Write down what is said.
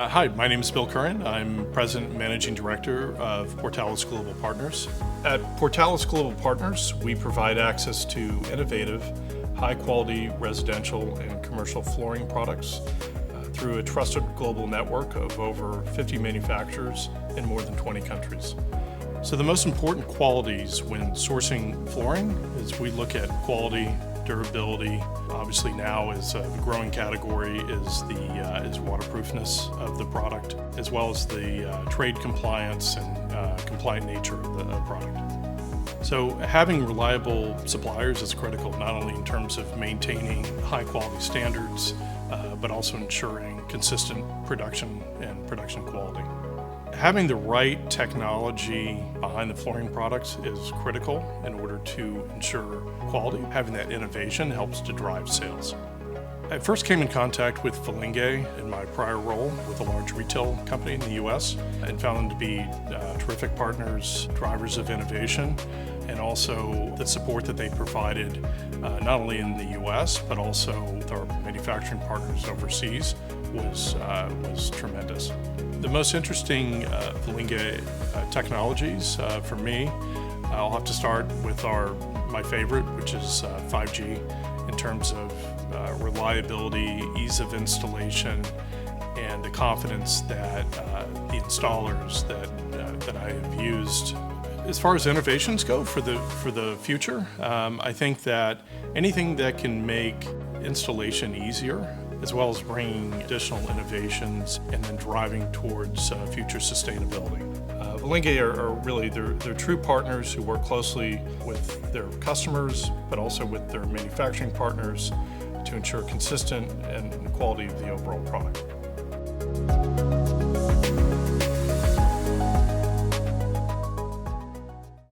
Hi, my name is Bill Curren. I'm President and Managing Director of Portalis Global Partners. At Portalis Global Partners, we provide access to innovative, high-quality residential and commercial flooring products through a trusted global network of over 50 manufacturers in more than 20 countries. So the most important qualities when sourcing flooring is we look at quality, durability. Obviously now is the growing category is waterproofness of the product, as well as the trade compliance and compliant nature of the product. So having reliable suppliers is critical, not only in terms of maintaining high quality standards, but also ensuring consistent production and production quality. Having the right technology behind the flooring products is critical in order to ensure quality. Having that innovation helps to drive sales. I first came in contact with Välinge in my prior role with a large retail company in the U.S. and found them to be terrific partners, drivers of innovation, and also the support that they provided not only in the U.S. but also with our manufacturing partners overseas was tremendous. The most interesting Välinge technologies for me, I'll have to start with my favorite, which is 5G, in terms of reliability, ease of installation, and the confidence that the installers that I have used. As far as innovations go for the future, I think that anything that can make installation easier, as well as bringing additional innovations and then driving towards future sustainability. Välinge are really they're true partners who work closely with their customers, but also with their manufacturing partners to ensure consistent and quality of the overall product.